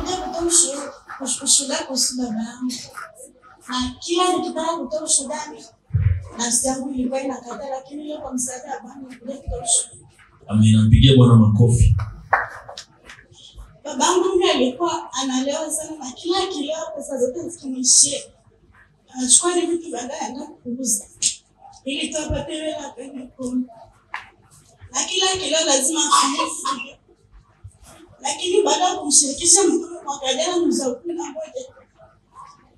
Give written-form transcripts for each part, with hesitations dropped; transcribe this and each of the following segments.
nikuja kutoa ushuhuda kuhusu baba yangu. Na kila nikitaka kutoa ushuhuda nafsi yangu ilikuwa inakataa, lakini leo kwa msaada wa Bwana nikuja kutoa ushuhuda. Amina. Mpigie Bwana makofi. Babangu mimi alikuwa analewa sana na kila kileo pesa zote zikimwishia. Anachukua vitu baadaye anaenda kuuza. Ili tu apate hela kwenye mkono. Na kila kileo lazima afanye. Lakini baada ya kumshirikisha mtume mwaka jana mwezi wa 11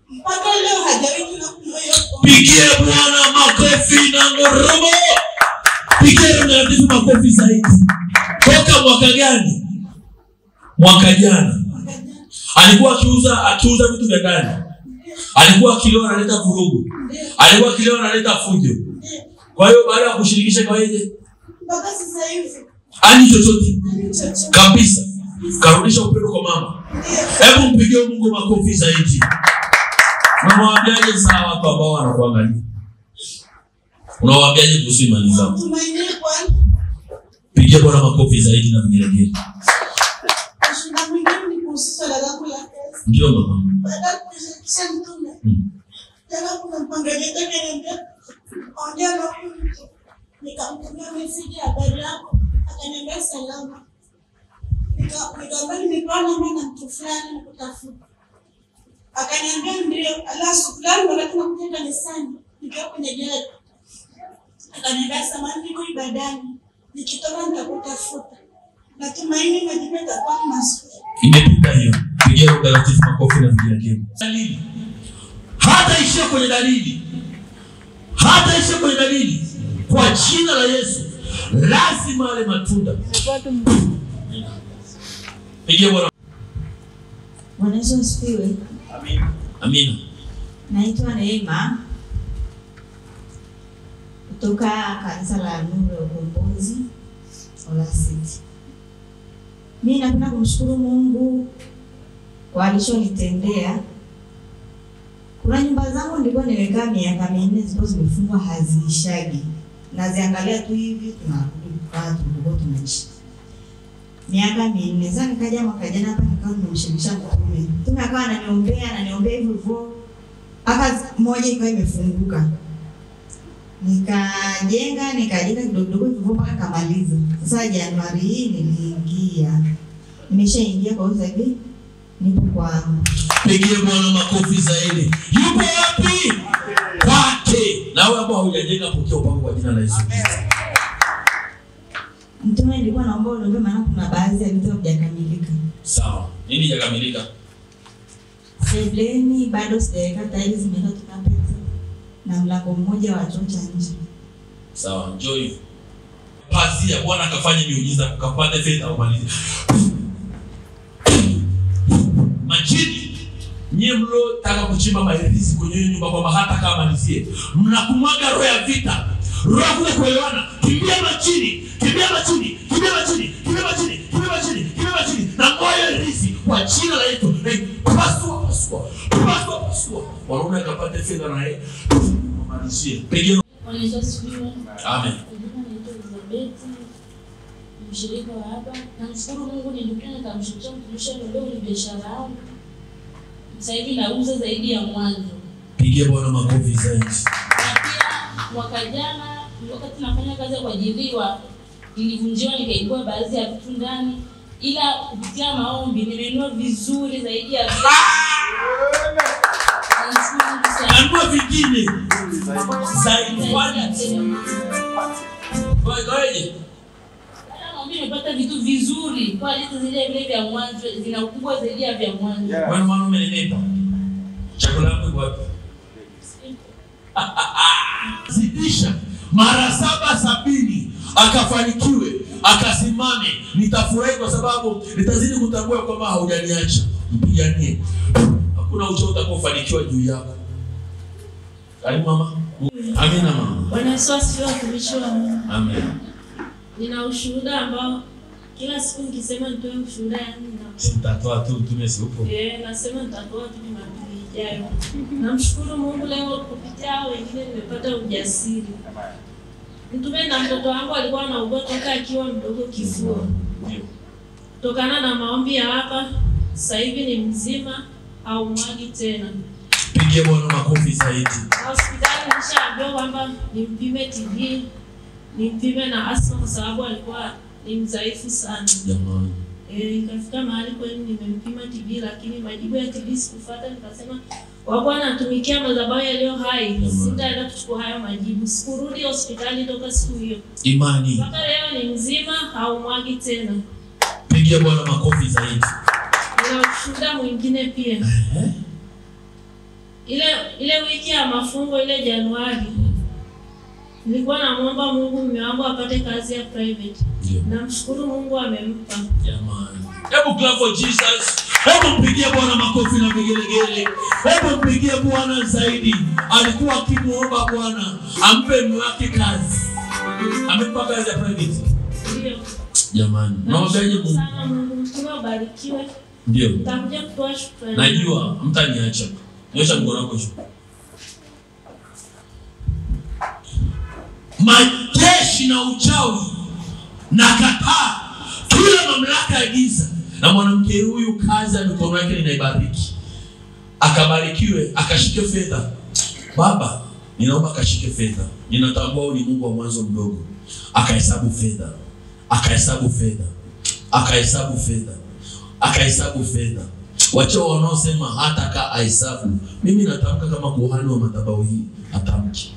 mpaka leo hajawahi kunywa hiyo pombe. Pigie Bwana makofi na ngorobo. Pigie mtakatifu makofi zaidi. Toka mwaka gani? Mwaka jana. Alikuwa akiuza vitu vya ndani. Alikuwa akileo analeta vurugu. Alikuwa akileo analeta fujo. Kwa hiyo baada ya kushirikisha kwa yeye mpaka sasa hivi ani chochote kabisa. Karudisha upendo kwa mama. Hebu mpigie Mungu makofi zaidi. Unamwambiaje sawa watu ambao wanakuangalia? Unawaambiaje kuhusu imani zao? Tumaini kwa Pigie Bwana makofi zaidi na vigelegele. shida mwingine ni kuhusu swala langu la pesa. Ndio mama. Baada ya kushirikisha mtume jana kuna mpangaji akaniambia ongea na huyu mtu. Nikamtumia message habari yako, akaniambia salama. Nikamwambia nimepewa namba na mtu fulani nikutafuta. Akaniambia ndio, alafu fulani wakati nakuja kanisani nikiwa kwenye gari. Akaniambia samahani niko ibadani, nikitoka nitakutafuta. Natumaini majibu yatakuwa mazuri. Imepita hiyo. Pigie mtakatifu makofi na vigelegele. Dalili. Hata ishia kwenye dalili. Hata ishia kwenye dalili. Kwa jina la Yesu lazima ale matunda. Pigie Bwana. Bwana Yesu asifiwe. Amina. Amina. Naitwa Neema kutoka kanisa la Nuru ya Ukombozi Ola City. Mimi napenda kumshukuru Mungu kwa alichonitendea. Kuna nyumba zangu nilikuwa nimekaa miaka 4 zilikuwa zimefungwa haziishagi. Naziangalia tu hivi tunarudi kwa tulikuwa tunaishi. Miaka 4 sasa nikaja mwaka jana hapa nikawa nimemshirikisha mtume. Mtume akawa ananiombea hivyo hivyo. Aka moja ikawa imefunguka. Nikajenga kidogo hivyo mpaka kamaliza. Sasa Januari hii niliingia. Nimeshaingia kwa hiyo hivi nipo kwangu. Pigie Bwana makofi zaidi. Yupo wapi? Kwake. Na wewe ambao hujajenga pokea upako kwa jina la Yesu Kristo. Mtume nilikuwa naomba uniombe maana kuna baadhi ya vitu havijakamilika. Sawa. Nini hajakamilika? Sebleni bado sijaweka tiles zimeweka tu carpet na mlango mmoja wa choo cha nje. Sawa, njoo hivi. Pazia Bwana akafanya miujiza, akapata fedha umalize. Majini nyie mlo taka kuchimba mairisi kwenye nyumba kwa hata kama malizie. Mnakumwaga roho ya vita. Roho ya kuelewana. Kimbia majini, kimbia majini, kimbia majini, kimbia majini, kimbia majini, kimbia majini. Na moyo irisi kwa jina la Yesu. Pasua. Wanaume akapata fedha na yeye. Malizie. Pigie. Bwana Yesu asifiwe. Amen. Mshirika wa hapa. Namshukuru Mungu nilikuwa nikamshukuru mtumishi leo ni biashara yangu. Sasa hivi nauza zaidi ya mwanzo. Pigie Bwana makofi zaidi. Na pia mwaka jana wakati nafanya kazi ya kuajiriwa nilivunjiwa nikaibua baadhi ya vitu ndani, ila kupitia maombi nimenunua vizuri zaidi ya vile. Nanua vingine zaidi kwani. Ngoje. Mimi nimepata vitu vizuri kwa hizo zile vya mwanzo zina ukubwa zaidi ya vya mwanzo. Wewe mwana umenipa. Chakula hapo wapi? Zidisha mara 770 akafanikiwe akasimame. Nitafurahi kwa sababu nitazidi kutambua kwamba haujaniacha. Mpiganie. Hakuna uchao utakofanikiwa juu yako. Karibu mama. Amina mama. Bwana Yesu asifiwe mtumishi wa Mungu. Amen. Nina ushuhuda ambao kila siku nikisema nitoe ushuhuda yangu Sitatoa tu tumesi huko. nasema nitatoa tu Jumapili ijayo. Namshukuru Mungu leo kupitia wengine nimepata ujasiri. Mtume na mtoto wangu alikuwa anaugua toka akiwa mdogo kifua. Tokana na maombi ya hapa sasa hivi ni mzima, haumwagi tena. Pigie Bwana makofi zaidi. Hospitali nishaambiwa kwamba nimpime TB, nimpime na asma kwa sababu alikuwa ni mdhaifu sana. Jamani. Ikafika mahali kweli nimempima TB, lakini majibu ya TB sikufuata. Nikasema kwa kuwa natumikia madhabahu yaliyo hai, sitaenda kuchukua hayo majibu. Sikurudi hospitali toka siku hiyo. Imani. Mpaka leo ni mzima, haumwagi tena. Pigie Bwana makofi zaidi. Nina ushuhuda mwingine pia. Ile wiki ya mafungo ile Januari, nilikuwa namuomba Mungu mume wangu apate kazi ya private. Namshukuru Mungu amempa. Jamani. Hebu clap for Jesus. Hebu mpigie Bwana makofi na vigelegele. Hebu mpigie Bwana zaidi. Alikuwa akimuomba Bwana ampe mume wake kazi. Amempa kazi ya private. Ndio. Jamani. Naombaje Mungu sana Mungu mtume ubarikiwe. Ndio. Nitakuja kutoa shukrani. Najua mtaniacha. Nyosha mkono wako juu. Majeshi na uchawi na kataa kila mamlaka ya giza, na mwanamke huyu kazi ya mikono yake ninaibariki. Akabarikiwe, akashike fedha. Baba, ninaomba akashike fedha. Ninatambua ni Mungu wa mwanzo mdogo. Akahesabu fedha. Akahesabu fedha. Akahesabu fedha. Akahesabu fedha. Wacha wanaosema hata ka ahesabu. Mimi natamka kama kuhani wa madhabahu hii atamki.